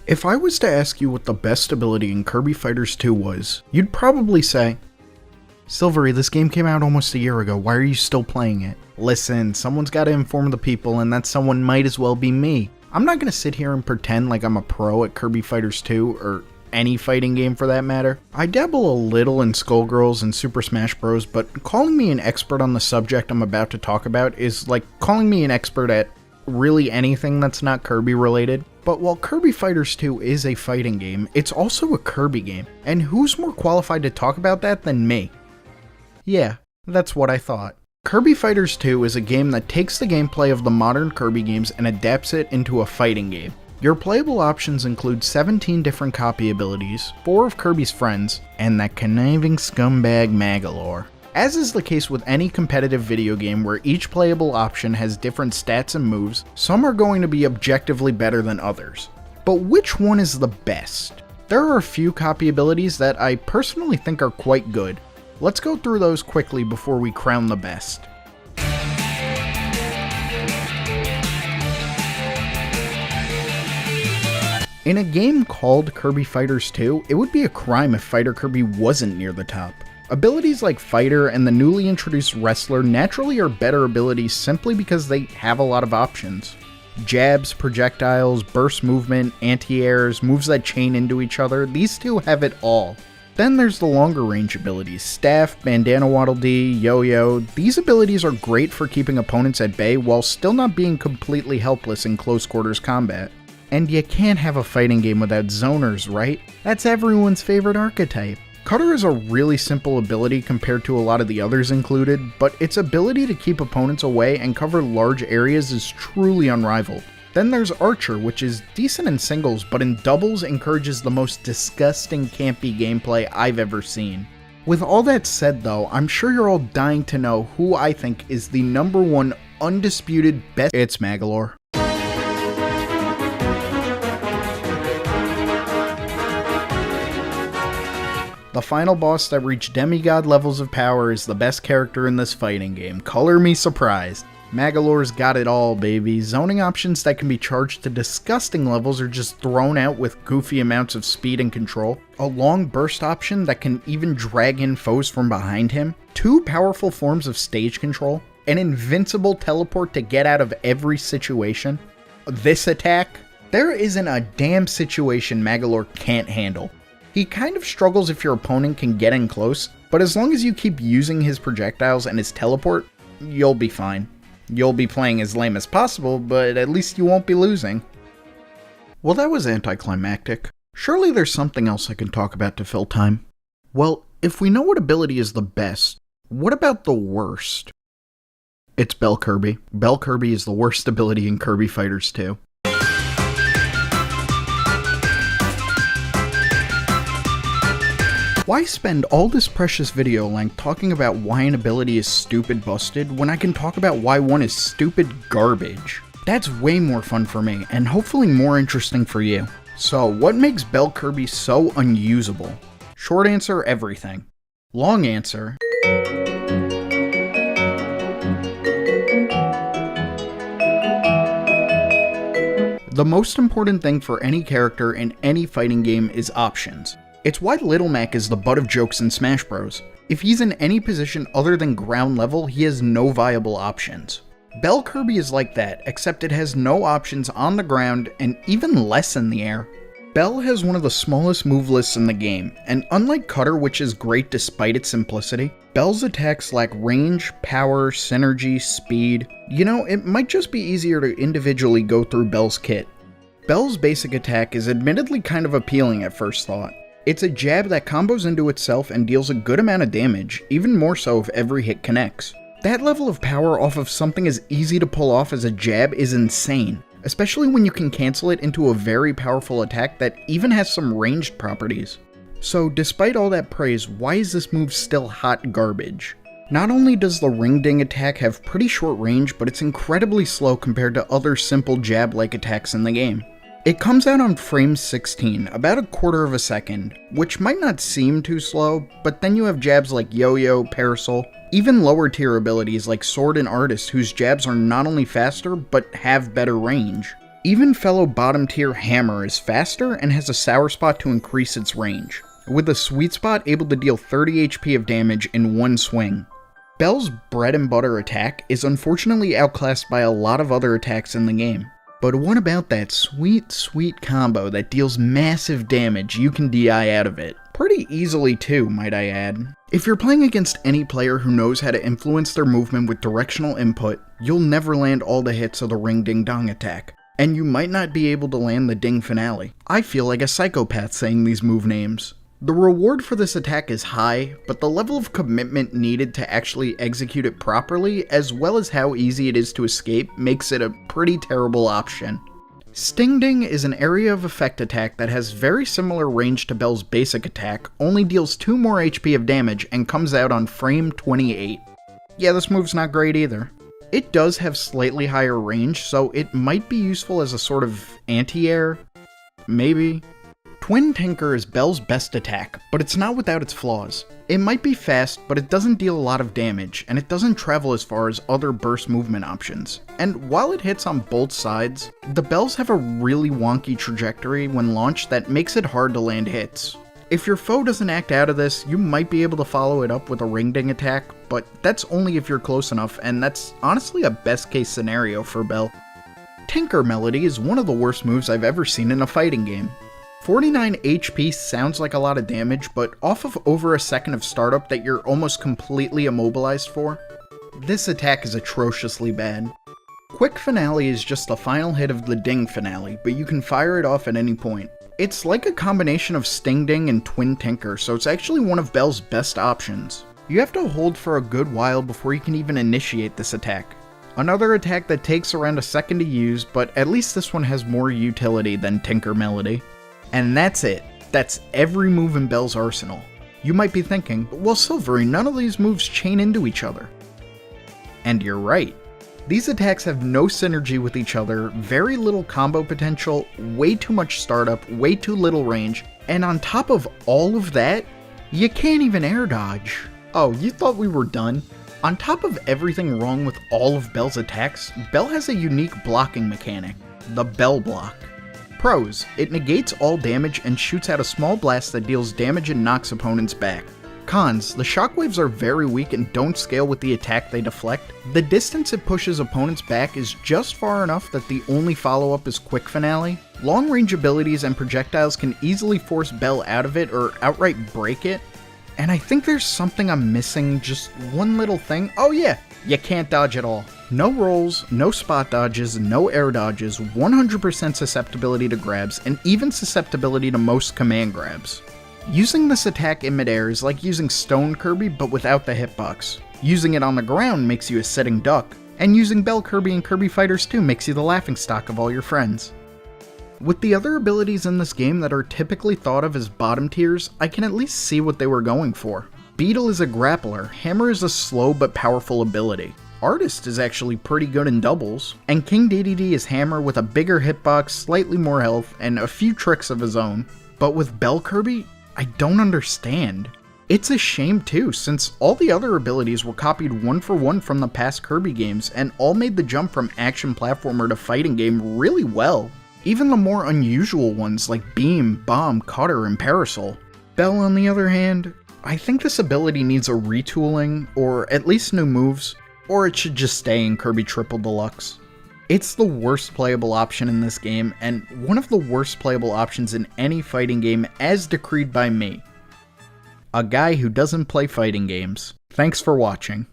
If I was to ask you what the best ability in Kirby Fighters 2 was, you'd probably say, Silvery, this game came out almost a year ago, why are you still playing it? Listen, someone's gotta inform the people, and that someone might as well be me. I'm not gonna sit here and pretend like I'm a pro at Kirby Fighters 2, or any fighting game for that matter. I dabble a little in Skullgirls and Super Smash Bros, but calling me an expert on the subject I'm about to talk about is like calling me an expert at really anything that's not Kirby related. But while Kirby Fighters 2 is a fighting game, it's also a Kirby game, and who's more qualified to talk about that than me? Yeah, that's what I thought. Kirby Fighters 2 is a game that takes the gameplay of the modern Kirby games and adapts it into a fighting game. Your playable options include 17 different copy abilities, 4 of Kirby's friends, and that conniving scumbag Magolor. As is the case with any competitive video game where each playable option has different stats and moves, some are going to be objectively better than others. But which one is the best? There are a few copy abilities that I personally think are quite good. Let's go through those quickly before we crown the best. In a game called Kirby Fighters 2, it would be a crime if Fighter Kirby wasn't near the top. Abilities like Fighter and the newly introduced Wrestler naturally are better abilities simply because they have a lot of options. Jabs, projectiles, burst movement, anti-airs, moves that chain into each other, these two have it all. Then there's the longer range abilities, Staff, Bandana Waddle Dee, Yo-Yo. These abilities are great for keeping opponents at bay while still not being completely helpless in close quarters combat. And you can't have a fighting game without zoners, right? That's everyone's favorite archetype. Cutter is a really simple ability compared to a lot of the others included, but its ability to keep opponents away and cover large areas is truly unrivaled. Then there's Archer, which is decent in singles, but in doubles encourages the most disgusting campy gameplay I've ever seen. With all that said though, I'm sure you're all dying to know who I think is the #1 undisputed best. It's Magolor. The final boss that reached demigod levels of power is the best character in this fighting game. Color me surprised. Magolor's got it all, baby. Zoning options that can be charged to disgusting levels are just thrown out with goofy amounts of speed and control. A long burst option that can even drag in foes from behind him. 2 powerful forms of stage control. An invincible teleport to get out of every situation. This attack? There isn't a damn situation Magolor can't handle. He kind of struggles if your opponent can get in close, but as long as you keep using his projectiles and his teleport, you'll be fine. You'll be playing as lame as possible, but at least you won't be losing. Well, that was anticlimactic. Surely there's something else I can talk about to fill time. Well, if we know what ability is the best, what about the worst? It's Bell Kirby. Bell Kirby is the worst ability in Kirby Fighters 2. Why spend all this precious video length talking about why an ability is stupid busted when I can talk about why one is stupid garbage? That's way more fun for me, and hopefully more interesting for you. So, what makes Bell Kirby so unusable? Short answer, everything. Long answer, the most important thing for any character in any fighting game is options. It's why Little Mac is the butt of jokes in Smash Bros. If he's in any position other than ground level, he has no viable options. Bell Kirby is like that, except it has no options on the ground and even less in the air. Bell has one of the smallest move lists in the game, and unlike Cutter, which is great despite its simplicity, Bell's attacks lack range, power, synergy, speed. You know, it might just be easier to individually go through Bell's kit. Bell's basic attack is admittedly kind of appealing at first thought. It's a jab that combos into itself and deals a good amount of damage, even more so if every hit connects. That level of power off of something as easy to pull off as a jab is insane, especially when you can cancel it into a very powerful attack that even has some ranged properties. So despite all that praise, why is this move still hot garbage? Not only does the ring ding attack have pretty short range, but it's incredibly slow compared to other simple jab-like attacks in the game. It comes out on frame 16, about a quarter of a second, which might not seem too slow, but then you have jabs like Yo-Yo, Parasol, even lower tier abilities like Sword and Artist whose jabs are not only faster, but have better range. Even fellow bottom tier Hammer is faster and has a sour spot to increase its range, with a sweet spot able to deal 30 HP of damage in one swing. Bell's bread and butter attack is unfortunately outclassed by a lot of other attacks in the game. But what about that sweet combo that deals massive damage you can DI out of it? Pretty easily too, might I add. If you're playing against any player who knows how to influence their movement with directional input, you'll never land all the hits of the Ring Ding Dong attack. And you might not be able to land the Ding Finale. I feel like a psychopath saying these move names. The reward for this attack is high, but the level of commitment needed to actually execute it properly, as well as how easy it is to escape, makes it a pretty terrible option. Sting Ding is an area of effect attack that has very similar range to Bell's basic attack, only deals 2 more HP of damage and comes out on frame 28. Yeah, this move's not great either. It does have slightly higher range, so it might be useful as a sort of anti-air, maybe. Twin Tinker is Bell's best attack, but it's not without its flaws. It might be fast, but it doesn't deal a lot of damage, and it doesn't travel as far as other burst movement options. And while it hits on both sides, the Bells have a really wonky trajectory when launched that makes it hard to land hits. If your foe doesn't act out of this, you might be able to follow it up with a Ring Ding attack, but that's only if you're close enough, and that's honestly a best case scenario for Bell. Tinker Melody is one of the worst moves I've ever seen in a fighting game. 49 HP sounds like a lot of damage, but off of over a second of startup that you're almost completely immobilized for, this attack is atrociously bad. Quick Finale is just the final hit of the Ding Finale, but you can fire it off at any point. It's like a combination of Sting Ding and Twin Tinker, so it's actually one of Bell's best options. You have to hold for a good while before you can even initiate this attack. Another attack that takes around a second to use, but at least this one has more utility than Tinker Melody. And that's it. That's every move in Bell's arsenal. You might be thinking, well Silvery, none of these moves chain into each other. And you're right. These attacks have no synergy with each other, very little combo potential, way too much startup, way too little range, and on top of all of that, you can't even air dodge. Oh, you thought we were done? On top of everything wrong with all of Bell's attacks, Bell has a unique blocking mechanic, the Bell Block. Pros, it negates all damage and shoots out a small blast that deals damage and knocks opponents back. Cons, the shockwaves are very weak and don't scale with the attack they deflect. The distance it pushes opponents back is just far enough that the only follow-up is Quick Finale. Long range abilities and projectiles can easily force Bell out of it or outright break it. And I think there's something I'm missing, just one little thing. Oh yeah, you can't dodge at all. No rolls, no spot dodges, no air dodges, 100% susceptibility to grabs, and even susceptibility to most command grabs. Using this attack in midair is like using Stone Kirby but without the hitbox. Using it on the ground makes you a sitting duck, and using Bell Kirby and Kirby Fighters 2 makes you the laughingstock of all your friends. With the other abilities in this game that are typically thought of as bottom tiers, I can at least see what they were going for. Beetle is a grappler, Hammer is a slow but powerful ability. Artist is actually pretty good in doubles, and King DDD is Hammer with a bigger hitbox, slightly more health, and a few tricks of his own. But with Bell Kirby, I don't understand. It's a shame too, since all the other abilities were copied one for one from the past Kirby games, and all made the jump from action platformer to fighting game really well. Even the more unusual ones like Beam, Bomb, Cutter, and Parasol. Bell, on the other hand, I think this ability needs a retooling, or at least new moves, or it should just stay in Kirby Triple Deluxe. It's the worst playable option in this game, and one of the worst playable options in any fighting game as decreed by me. A guy who doesn't play fighting games. Thanks for watching.